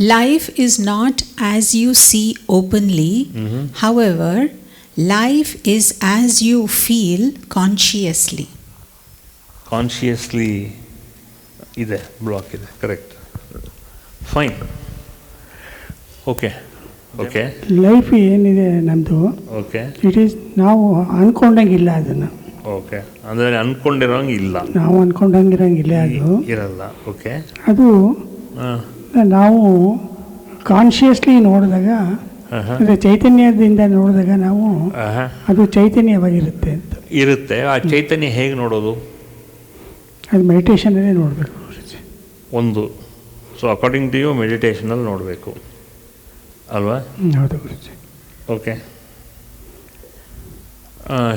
Life is not as you see openly. However, life is as you feel consciously. Consciously ಇದೆ, block ಇದೆ, correct, fine, okay okay. Life ಏನಿದೆ ನಮ್ಮದು, okay, it is ನಾವು ಅನ್ಕೊಂಡಂಗಿಲ್ಲ ಅದನ್ನು. Okay, ಅಂದರೆ ಅನ್ಕೊಂಡಿರೋಂಗೆ ಇಲ್ಲ, ನಾವು ಅನ್ಕೊಂಡಂಗಿರಂಗಿಲ್ಲ, ಅದು ಇರಲ್ಲ. ಓಕೆ, ಅದು ನಾವು ಕಾನ್ಷಿಯಸ್ಲಿ ನೋಡಿದಾಗ, ಅಂದರೆ ಚೈತನ್ಯದಿಂದ ನೋಡಿದಾಗ ನಾವು ಅದು ಚೈತನ್ಯವಾಗಿರುತ್ತೆ ಅಂತ ಇರುತ್ತೆ. ಆ ಚೈತನ್ಯ ಹೇಗೆ ನೋಡೋದು? ಅದು ಮೆಡಿಟೇಷನಲ್ಲೇ ನೋಡಬೇಕು ಒಂದು. ಸೊ ಅಕಾರ್ಡಿಂಗ್ ಟು ಯು ಮೆಡಿಟೇಷನಲ್ಲಿ ನೋಡಬೇಕು ಅಲ್ವಾ? ಹೌದು ಗುರುಜಿ. ಓಕೆ,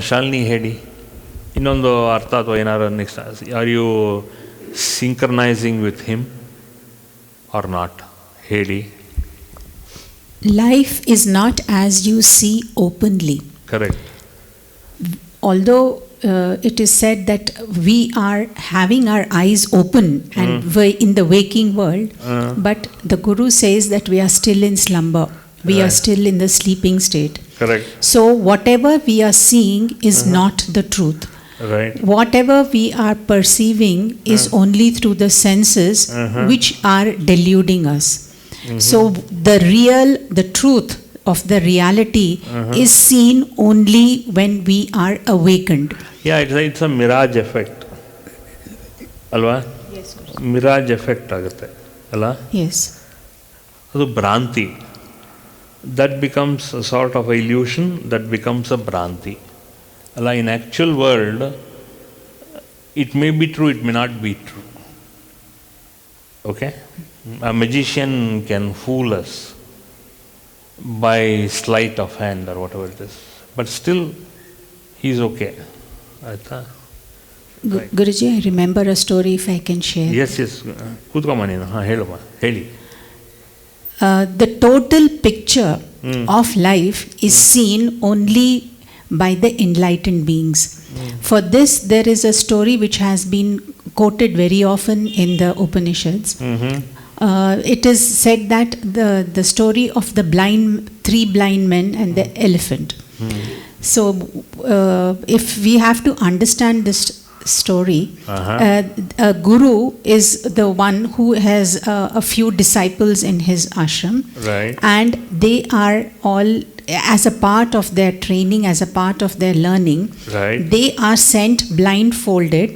ಶಾಲಿನಿ ಹೇಳಿ ಇನ್ನೊಂದು ಅರ್ಥ ಅಥವಾ ಏನಾರು next. Are you synchronising with him or not? ಹೇಳಿ. Life is not as you see openly. Correct. Although it is said that we are having our eyes open and we're in the waking world, but the Guru says that we are still in slumber. We are still in the sleeping state. Correct. So whatever we are seeing is not the truth. Right. Whatever we are perceiving is only through the senses which are deluding us. So the truth of the reality is seen only when we are awakened. Yeah, it's a mirage effect. ಅಲ್ವಾ? Mirage effect ಆಗುತ್ತೆ ಅಲ್ಲ? Yes. ಅದು ಭ್ರಾಂತಿ. That becomes a sort of illusion, that becomes a ಭ್ರಾಂತಿ ಅಲ್ಲ? In actual world it may be true, it may not be true. Okay? A magician can fool us by sleight of hand or whatever it is, but still he's okay. Aita? Guruji, I remember a story if I can share. Yes. ಕೂತ್ಕೊಮ್ಮ ನೀನು. ಹಾಂ, ಹೇಳಮ್ಮ, ಹೇಳಿ. The total picture of life is seen only by the enlightened beings. For this, there is a story which has been quoted very often in the Upanishads. It is said that the story of the three blind men and the elephant. So, if we have to understand this story, a guru is the one who has a few disciples in his ashram, right, and they are all, as a part of their training, as a part of their learning, right, they are sent blindfolded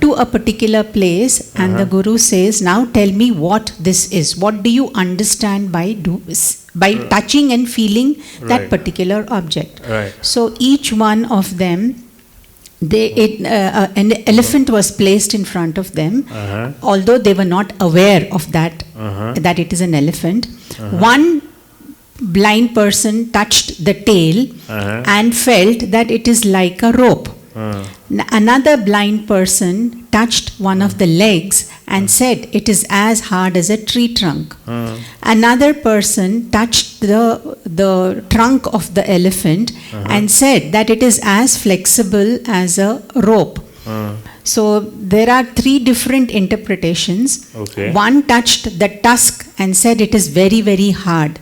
to a particular place, and the guru says, now tell me what this is. What do you understand by touching and feeling that particular object? Right. So each one of them, an elephant was placed in front of them, although they were not aware of that it is an elephant. One blind person touched the tail and felt that it is like a rope. Another blind person touched one of the legs and said it is as hard as a tree trunk. Another person touched the trunk of the elephant and said that it is as flexible as a rope. So there are three different interpretations. Okay. One touched the tusk and said it is very, very hard.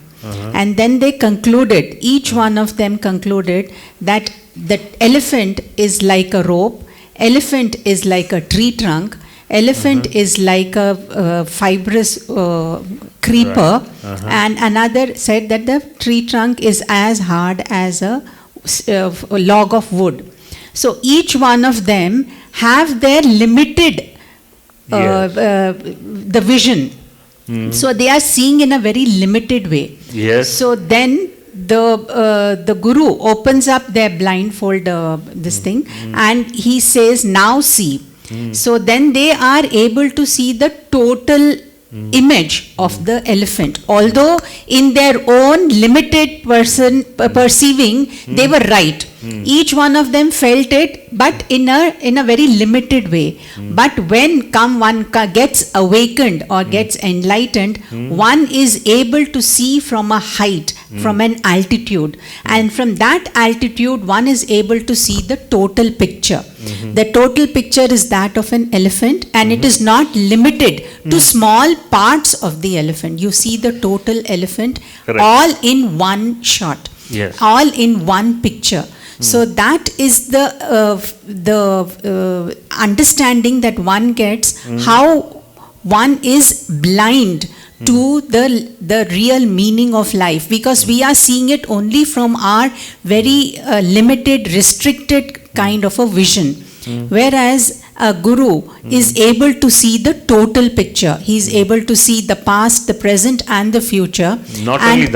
And then they concluded, each one of them concluded that the elephant is like a rope, elephant is like a tree trunk, elephant is like a fibrous creeper, and another said that the tree trunk is as hard as a log of wood. So each one of them have their limited the vision. So they are seeing in a very limited way. Yes. So then the guru opens up their blindfold this thing and he says, now see. So then they are able to see the total image of the elephant. Although in their own limited perceiving they were right. Each one of them felt it, but in a very limited way. But when one gets awakened or gets enlightened, one is able to see from a height, from an altitude, and from that altitude one is able to see the total picture. The total picture is that of an elephant, and it is not limited to small parts of the elephant. You see the total elephant. Correct. All in one shot. Yes. All in one picture. So that is the understanding that one gets, how one is blind to the real meaning of life, because we are seeing it only from our very limited, restricted kind of a vision. Whereas a guru is able to see the total picture. He is able to see the past, the present, and the future. Not And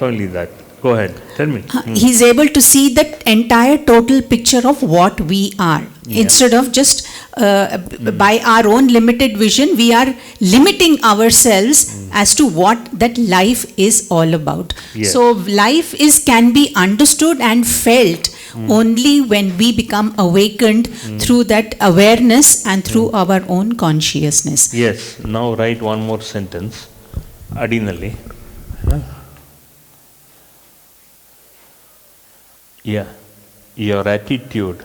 only that. Go ahead, tell me. he is able to see the entire total picture of what we are. Instead of just by our own limited vision, we are limiting ourselves as to what that life is all about. Yes. So life can be understood and felt only when we become awakened through that awareness and through our own consciousness. Yes, now write one more sentence. Adinalli. Yeah, your attitude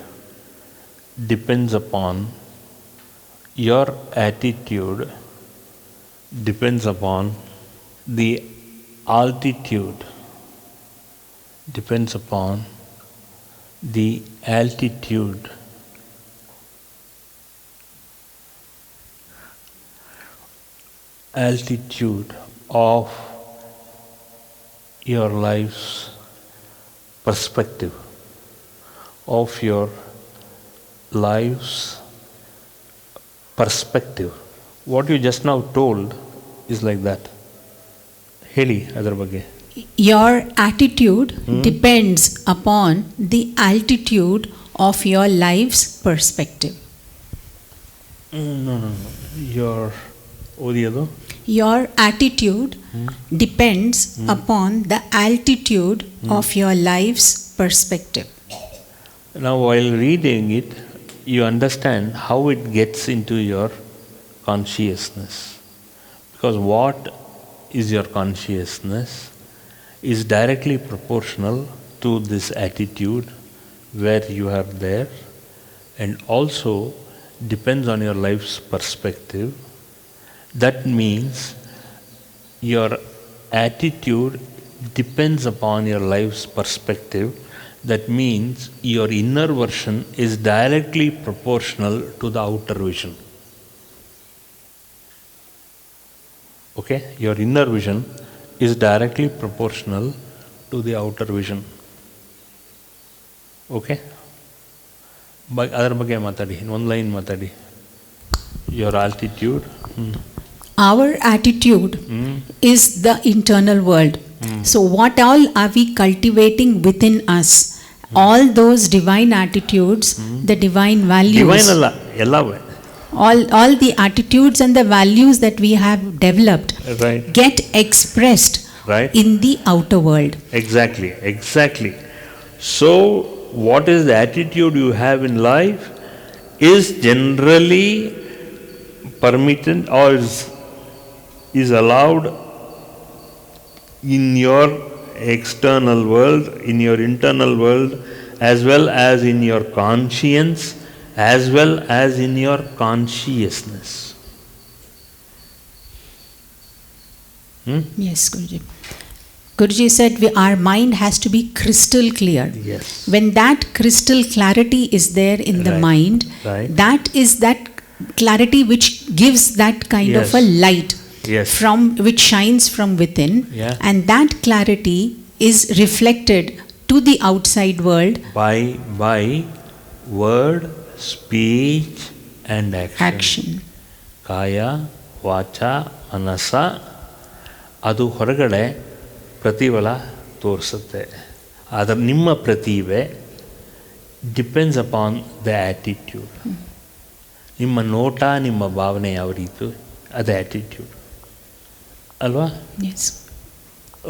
depends upon the altitude, depends upon the altitude of your life's perspective, of your life's perspective. What you just now told is like that. Heli adar ಬಗ್ಗೆ. Your attitude depends upon the altitude of your life's perspective. No. Your ಓದಿಯೋದು. Your attitude depends upon the altitude of your life's perspective. Now, while reading it, you understand how it gets into your consciousness. Because what is your consciousness is directly proportional to this attitude where you are there, and also depends on your life's perspective. That means your attitude depends upon your life's perspective. That means your inner version is directly proportional to the outer vision. Okay? Your inner vision is directly proportional to the outer vision. Okay? ಅದರ ಬಗ್ಗೆ ಮಾತಾಡಿ, ಒಂದು line ಮಾತಾಡಿ. Your altitude. Our attitude is the internal world. So what all are we cultivating within us? All those divine attitudes, the divine values. Divine ಅಲ್ಲ, ಎಲ್ಲವೇ. All the attitudes and the values that we have developed Right. get expressed Right. in the outer world. Exactly. So, what is the attitude you have in life is generally permitted or is allowed in your external world, in your internal world, as well as in your conscience, as well as in your consciousness. Yes, Guruji. Guruji said our mind has to be crystal clear. Yes. When that crystal clarity is there in the Right. mind, Right. that is that clarity which gives that kind of Yes. a light Yes. from which shines from within, Yeah. and that clarity is reflected to the outside world. By word, speech, and action. ಕಾಯ ವಾಚ ಮನಸ ಅದು ಹೊರಗಡೆ ಪ್ರತಿಫಲ ತೋರಿಸುತ್ತೆ. ಆದರೆ ನಿಮ್ಮ ಪ್ರತಿಭೆ ಡಿಪೆಂಡ್ಸ್ ಅಪಾನ್ ದ ಆ್ಯಟಿಟ್ಯೂಡ್. ನಿಮ್ಮ ನೋಟ, ನಿಮ್ಮ ಭಾವನೆ ಯಾವ ರೀತಿ, ಅದು ಆ್ಯಟಿಟ್ಯೂಡ್ ಅಲ್ವಾ? Yes.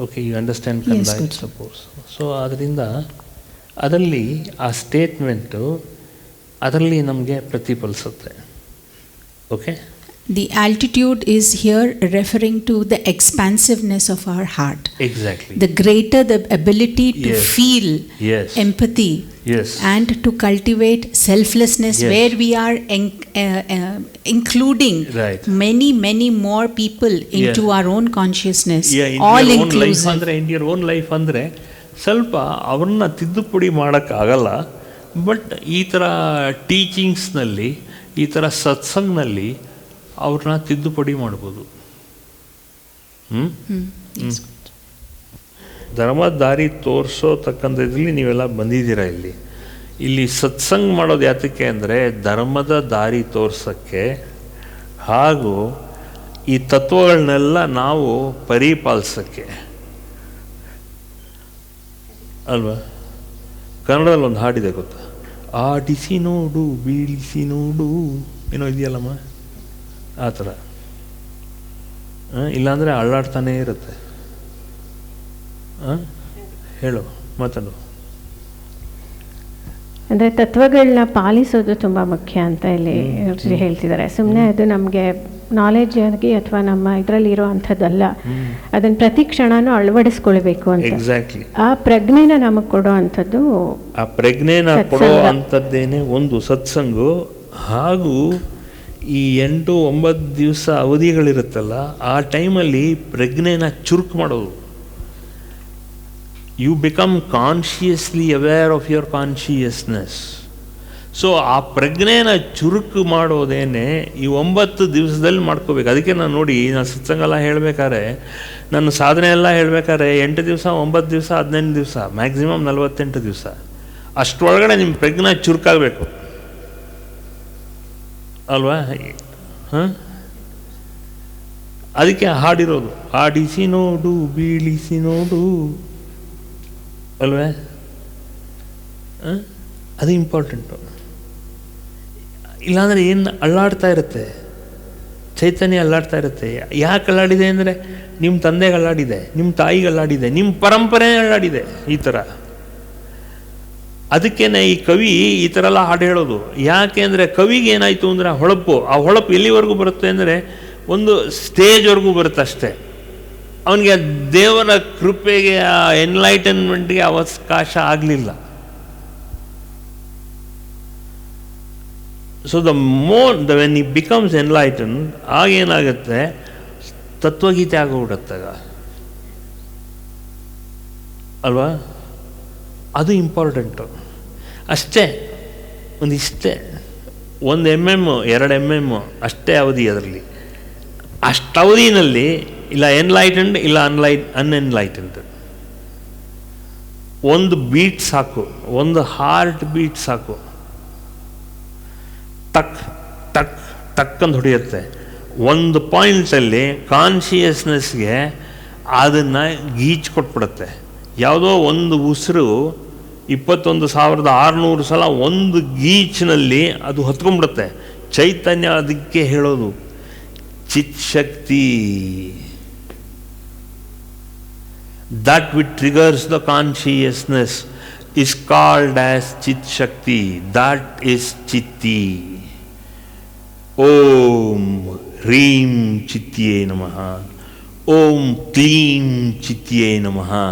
Okay, you understand Yes, I good. Suppose. So ಅದರಿಂದ ಅದರಲ್ಲಿ ಆ ಸ್ಟೇಟ್ಮೆಂಟು ಅದರಲ್ಲಿ ನಮಗೆ ಪ್ರತಿಫಲಿಸುತ್ತೆ. Okay, The altitude is here referring to the expansiveness of our heart. Exactly. The greater the ability to Yes. feel Yes. empathy Yes. and to cultivate selflessness, Yes. where we are including Right. many more people into Yeah. our own consciousness, Yeah, in all your own life inclusive. ಅಂದರೆ in your own life ಅಂದರೆ ಸ್ವಲ್ಪ ಅವ್ರನ್ನ ತಿದ್ದುಪಡಿ ಮಾಡೋಕ್ಕಾಗಲ್ಲ. But ಈ ಥರ ಟೀಚಿಂಗ್ಸ್ನಲ್ಲಿ, ಈ ಥರ ಸತ್ಸಂಗ್ನಲ್ಲಿ ಅವ್ರನ್ನ ತಿದ್ದುಪಡಿ ಮಾಡ್ಬೋದು. Yes. ಧರ್ಮದ ದಾರಿ ತೋರಿಸೋತಕ್ಕಂಥದ್ರಲ್ಲಿ ನೀವೆಲ್ಲ ಬಂದಿದ್ದೀರಾ. ಇಲ್ಲಿ ಸತ್ಸಂಗ್ ಮಾಡೋದು ಯಾತಕ್ಕೆ ಅಂದರೆ ಧರ್ಮದ ದಾರಿ ತೋರ್ಸೋಕ್ಕೆ, ಹಾಗೂ ಈ ತತ್ವಗಳನ್ನೆಲ್ಲ ನಾವು ಪರಿಪಾಲಿಸೋಕ್ಕೆ ಅಲ್ವಾ. ಕನ್ನಡದಲ್ಲಿ ಒಂದು ಹಾಡಿದೆ ಗೊತ್ತಾ, ಆಡಿಸಿ ನೋಡು ಬೀಳಿಸಿ ನೋಡು ಏನೋ ಇದೆಯಲ್ಲಮ್ಮ, ಆ ಥರ. ಇಲ್ಲಾಂದರೆ ಅಳ್ಳಾಡ್ತಾನೇ ಇರುತ್ತೆ. ಹೇಳು, ಮಾತಾಡು. ಅಂದರೆ ತತ್ವಗಳನ್ನ ಪಾಲಿಸೋದು ತುಂಬ ಮುಖ್ಯ ಅಂತ ಇಲ್ಲಿ ಹೇಳ್ತಿದ್ದಾರೆ. ಸುಮ್ಮನೆ ಅದು ನಮಗೆ ನಾಲೆಜ್ ಆಗಿ ಅಥವಾ ನಮ್ಮ ಇದರಲ್ಲಿ ಇರೋ ಅಂಥದ್ದಲ್ಲ, ಅದನ್ನು ಪ್ರತಿ ಕ್ಷಣನೂ ಅಳವಡಿಸ್ಕೊಳ್ಬೇಕು ಅಂತ. ಎಕ್ಸಾಕ್ಟ್ಲಿ. ಆ ಪ್ರಜ್ಞೆನ ನಮಗೆ ಕೊಡೋ ಅಂಥದ್ದು, ಆ ಪ್ರಜ್ಞೆನ ಕೊಡೋ ಅಂಥದ್ದೇನೆ ಒಂದು ಸತ್ಸಂಗು. ಹಾಗೂ ಈ 8-9 ದಿವಸ ಅವಧಿಗಳಿರುತ್ತಲ್ಲ, ಆ ಟೈಮಲ್ಲಿ ಪ್ರಜ್ಞೆನ ಚುರುಕು ಮಾಡೋದು. You become consciously aware of your consciousness. So ಆ ಪ್ರಜ್ಞೆನ ಚುರುಕು ಮಾಡೋದೇನೆ ಈ 9 ದಿವಸದಲ್ಲಿ ಮಾಡ್ಕೋಬೇಕು. ಅದಕ್ಕೆ ನಾನು ನೋಡಿ, ನಾನು ಸತ್ಸಂಗೆಲ್ಲ ಹೇಳಬೇಕಾದ್ರೆ, ನನ್ನ ಸಾಧನೆ ಎಲ್ಲ ಹೇಳಬೇಕಾದ್ರೆ 8 ದಿವಸ, 9 ದಿವಸ, 15 ದಿವಸ, ಮ್ಯಾಕ್ಸಿಮಮ್ 48 ದಿವಸ, ಅಷ್ಟರೊಳಗಡೆ ನಿಮ್ಮ ಪ್ರಜ್ಞೆ ಚುರುಕಾಗಬೇಕು ಅಲ್ವಾ. ಅದಕ್ಕೆ ಹಾಡಿರೋದು, ಆಡಿಸಿ ನೋಡು ಬೀಳಿಸಿ ನೋಡು ಅಲ್ವೇ. ಅದು ಇಂಪಾರ್ಟೆಂಟು. ಇಲ್ಲಾಂದರೆ ಏನು ಅಲ್ಲಾಡ್ತಾ ಇರುತ್ತೆ, ಚೈತನ್ಯ ಅಲ್ಲಾಡ್ತಾ ಇರುತ್ತೆ. ಯಾಕೆ ಅಲ್ಲಾಡಿದೆ ಅಂದರೆ ನಿಮ್ಮ ತಂದೆಗೆ ಅಲ್ಲಾಡಿದೆ, ನಿಮ್ಮ ತಾಯಿಗೆ ಅಲ್ಲಾಡಿದೆ, ನಿಮ್ಮ ಪರಂಪರೆ ಅಲ್ಲಾಡಿದೆ ಈ ಥರ. ಅದಕ್ಕೇನೆ ಈ ಕವಿ ಈ ಥರ ಎಲ್ಲ ಹಾಡು ಹೇಳೋದು. ಯಾಕೆ ಅಂದರೆ ಕವಿಗೆ ಏನಾಯಿತು ಅಂದರೆ ಹೊಳಪು, ಆ ಹೊಳಪು ಎಲ್ಲಿವರೆಗೂ ಬರುತ್ತೆ ಅಂದರೆ ಒಂದು ಸ್ಟೇಜ್ವರೆಗೂ ಬರುತ್ತೆ ಅಷ್ಟೇ. ಅವನಿಗೆ ದೇವರ ಕೃಪೆಗೆ, ಆ ಎನ್ಲೈಟನ್ಮೆಂಟ್ಗೆ ಅವಕಾಶ ಆಗಲಿಲ್ಲ. So when he becomes enlighten, ಆಗೇನಾಗುತ್ತೆ, ತತ್ವಗೀತೆ ಆಗೋಗ್ಬಿಡತ್ತಾಗ ಅಲ್ವಾ. ಅದು ಇಂಪಾರ್ಟೆಂಟು ಅಷ್ಟೇ. ಒಂದಿಷ್ಟೇ, 1 mm 2 mm ಅಷ್ಟೇ ಅವಧಿ. ಅದರಲ್ಲಿ ಅಷ್ಟು ಅವಧಿನಲ್ಲಿ ಇಲ್ಲ ಎನ್ಲೈಟೆಂಡ್, ಇಲ್ಲ ಅನ್ಎನ್ಲೈಟೆಂಡ್. ಒಂದು ಬೀಟ್ ಸಾಕು, ಒಂದು ಹಾರ್ಟ್ ಬೀಟ್ ಸಾಕು, ಟಕ್ ಟಕ್ ಟಕ್ ಅಂತ ಹೊಡೆಯುತ್ತೆ. ಒಂದು ಪಾಯಿಂಟಲ್ಲಿ ಕಾನ್ಷಿಯಸ್ನೆಸ್ಗೆ ಅದನ್ನು ಗೀಚ್ ಕೊಟ್ಬಿಡುತ್ತೆ. ಯಾವುದೋ ಒಂದು ಉಸಿರು 21,600 ಸಲ ಒಂದು ಗೀಚ್ನಲ್ಲಿ ಅದು ಹೊತ್ಕೊಂಡ್ಬಿಡುತ್ತೆ. ಚೈತನ್ಯ ಅದಕ್ಕೆ ಹೇಳೋದು ಚಿತ್ ಶಕ್ತಿ. That which triggers the consciousness is called as Chit Shakti. That is Chitti. Om Hreem Chitye Namaha. Om Kleem Chitye Namaha.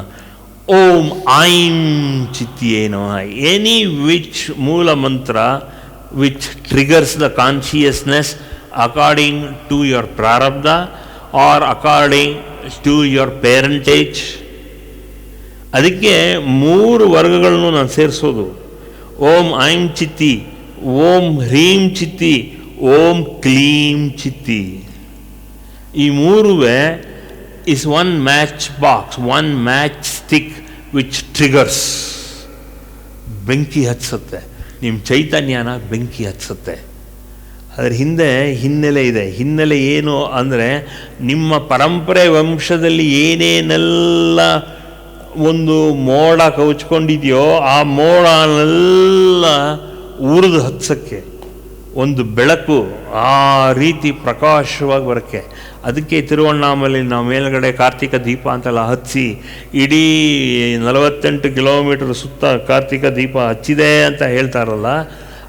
Om Aim Chitye Namaha. Any which Moola Mantra which triggers the consciousness according to your prarabdha or according to your parentage. ಅದಕ್ಕೆ 3 ವರ್ಗಗಳನ್ನು ನಾನು ಸೇರಿಸೋದು. ಓಂ ಐಂ ಚಿತ್ತಿ, ಓಂ ಹ್ರೀಂ ಚಿತ್ತಿ, ಓಂ ಕ್ಲೀಂ ಚಿತ್ತಿ. ಈ 3 is one matchbox, one matchstick which triggers. ಬೆಂಕಿ ಹಚ್ಚುತ್ತೆ, ನಿಮ್ಮ ಚೈತನ್ಯನ ಬೆಂಕಿ ಹಚ್ಚುತ್ತೆ. ಅದರ ಹಿನ್ನೆಲೆ ಇದೆ. ಹಿನ್ನೆಲೆ ಏನು ಅಂದರೆ ನಿಮ್ಮ ಪರಂಪರೆ ವಂಶದಲ್ಲಿ ಏನೇನೆಲ್ಲ ಒಂದು ಮೋಡ ಕವಚ್ಕೊಂಡಿದೆಯೋ ಆ ಮೋಡನೆಲ್ಲ ಉರಿದು ಹತ್ಸಕ್ಕೆ ಒಂದು ಬೆಳಕು ಆ ರೀತಿ ಪ್ರಕಾಶವಾಗಿ ಬರೋಕ್ಕೆ. ಅದಕ್ಕೆ ತಿರುವಣ್ಣಾಮಲೆ ನಾವು ಮೇಲ್ಗಡೆ ಕಾರ್ತಿಕ ದೀಪ ಅಂತೆಲ್ಲ ಹಚ್ಚಿ ಇಡೀ 48 ಕಿಲೋಮೀಟರ್ ಸುತ್ತ ಕಾರ್ತಿಕ ದೀಪ ಹಚ್ಚಿದೆ ಅಂತ ಹೇಳ್ತಾರಲ್ಲ,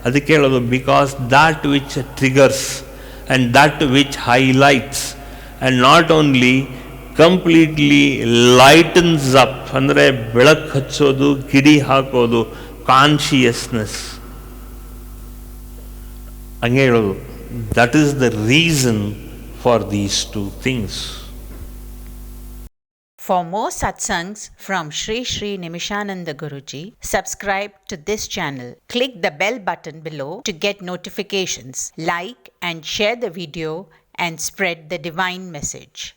ಅದಕ್ಕೆ ಹೇಳೋದು because that which triggers and that which highlights and not only completely lightens up, ಅಂದರೆ ಬೆಳಕು ಹಚ್ಚೋದು, ಕಿಡಿ ಹಾಕೋದು, ಕಾನ್ಷಿಯಸ್ನೆಸ್. ಹಂಗೆ ಹೇಳೋದು, that is the reason for these two things. For more satsangs from Sri Sri Nimishananda Guruji, subscribe to this channel. Click the bell button below to get notifications. Like and share the video and spread the divine message.